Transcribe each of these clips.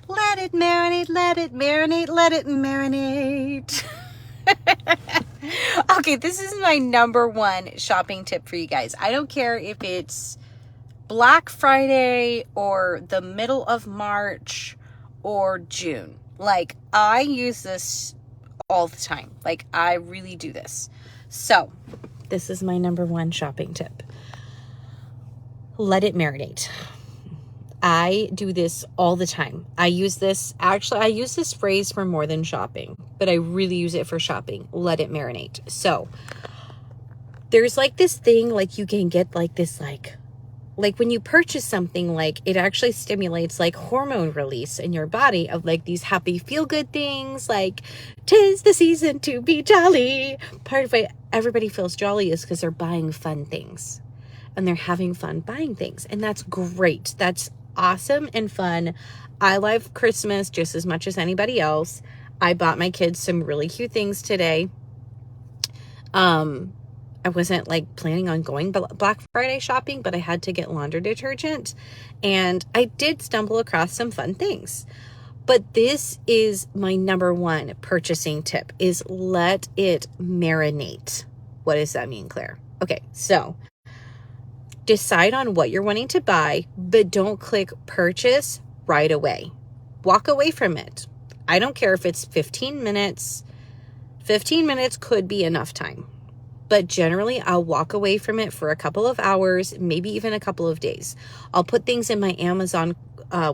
Let it marinate, let it marinate, let it marinate. Okay, this is my number one shopping tip for you guys. I don't care if it's Black Friday or the middle of March or June. Like, I use this all the time. Like, I really do this. So, this is my number one shopping tip. Let it marinate. I do this all the time. I use this phrase for more than shopping, but I really use it for shopping. Let it marinate. So there's like this thing, like you can get like this, like when you purchase something, like it actually stimulates like hormone release in your body of like these happy feel good things, like 'tis the season to be jolly. Part of why everybody feels jolly is because they're buying fun things and they're having fun buying things. And that's great. That's awesome and fun. I love Christmas just as much as anybody else. I bought my kids some really cute things today. I wasn't like planning on going Black Friday shopping, but I had to get laundry detergent and I did stumble across some fun things. But this is my number one purchasing tip, is let it marinate. What does that mean, Claire? Okay, so decide on what you're wanting to buy, but don't click purchase right away. Walk away from it. I don't care if it's 15 minutes. 15 minutes could be enough time. But generally, I'll walk away from it for a couple of hours, maybe even a couple of days. I'll put things in my Amazon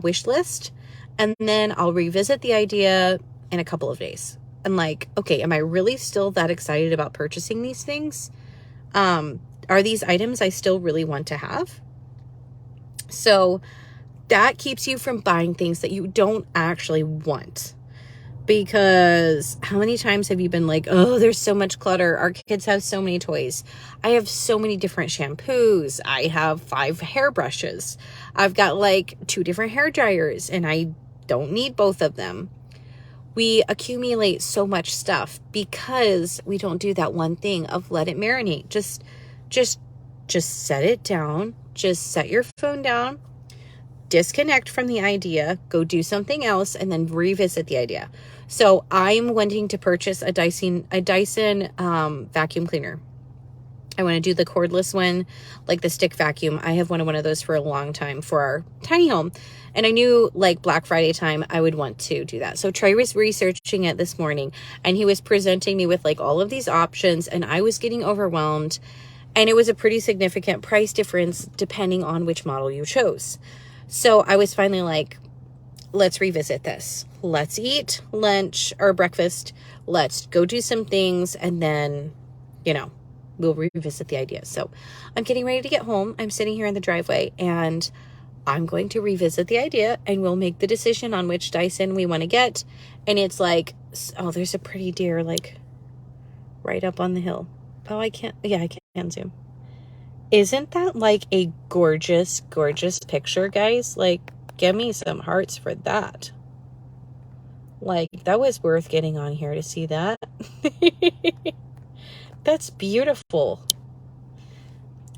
wish list, and then I'll revisit the idea in a couple of days. I'm like, okay, am I really still that excited about purchasing these things? Are these items I still really want to have? So that keeps you from buying things that you don't actually want. Because how many times have you been like, oh, there's so much clutter. Our kids have so many toys. I have so many different shampoos. I have 5 hairbrushes. I've got like 2 different hair dryers and I don't need both of them. We accumulate so much stuff because we don't do that one thing of let it marinate. Just set it down. Just set your phone down. Disconnect from the idea. Go do something else and then revisit the idea. So I'm wanting to purchase a Dyson vacuum cleaner. I want to do the cordless one, like the stick vacuum. I have wanted one of those for a long time for our tiny home. And I knew like Black Friday time, I would want to do that. So Trey was researching it this morning and he was presenting me with like all of these options and I was getting overwhelmed. And it was a pretty significant price difference depending on which model you chose. So I was finally like, let's revisit this. Let's eat lunch or breakfast. Let's go do some things. And then, we'll revisit the idea. So I'm getting ready to get home. I'm sitting here in the driveway and I'm going to revisit the idea and we'll make the decision on which Dyson we want to get. And it's like, oh, there's a pretty deer like right up on the hill. Oh, I can zoom. Isn't that like a gorgeous, gorgeous picture, guys? Like, give me some hearts for that. Like, that was worth getting on here to see that. That's beautiful.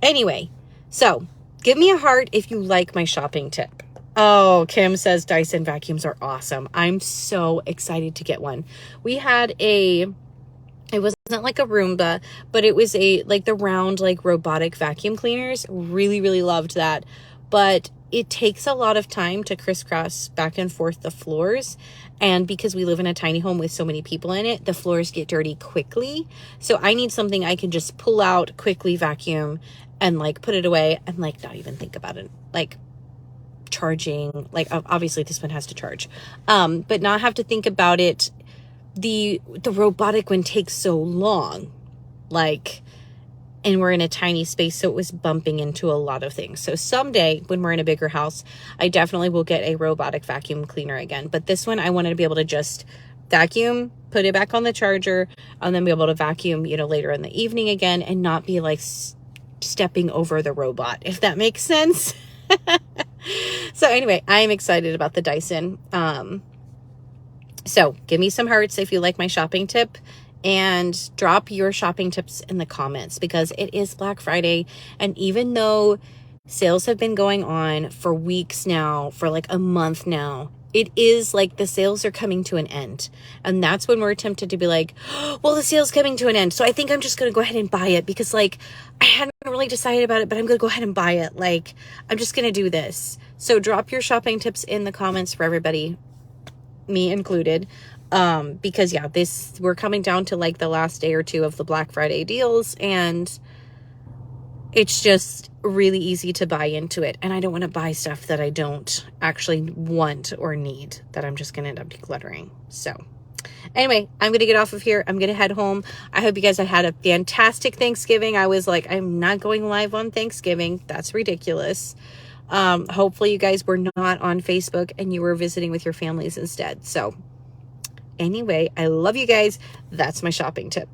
Anyway, so give me a heart if you like my shopping tip. Oh, Kim says Dyson vacuums are awesome. I'm so excited to get one. We had it wasn't like a Roomba, but it was like the round, like robotic vacuum cleaners. Really, really loved that. But it takes a lot of time to crisscross back and forth the floors. And because we live in a tiny home with so many people in it, the floors get dirty quickly. So I need something I can just pull out, quickly vacuum and like put it away and like not even think about it. Like charging, like obviously this one has to charge, but not have to think about it. The robotic one takes so long, like, and we're in a tiny space, so it was bumping into a lot of things. So someday when we're in a bigger house, I definitely will get a robotic vacuum cleaner again. But this one, I wanted to be able to just vacuum, put it back on the charger, and then be able to vacuum, later in the evening again and not be like stepping over the robot, if that makes sense. So anyway, I am excited about the Dyson. So give me some hearts if you like my shopping tip and drop your shopping tips in the comments because it is Black Friday. And even though sales have been going on for weeks now, for like a month now, it is like the sales are coming to an end. And that's when we're tempted to be like, oh, well, the sale's coming to an end, so I think I'm just going to go ahead and buy it because like I hadn't really decided about it, but I'm going to go ahead and buy it. Like, I'm just going to do this. So drop your shopping tips in the comments for everybody, me included. Because yeah, we're coming down to like the last day or two of the Black Friday deals, and it's just really easy to buy into it. And I don't want to buy stuff that I don't actually want or need, that I'm just going to end up decluttering. So anyway, I'm going to get off of here. I'm going to head home. I hope you guys had a fantastic Thanksgiving. I was like, I'm not going live on Thanksgiving. That's ridiculous. Hopefully you guys were not on Facebook and you were visiting with your families instead. So anyway, I love you guys. That's my shopping tip.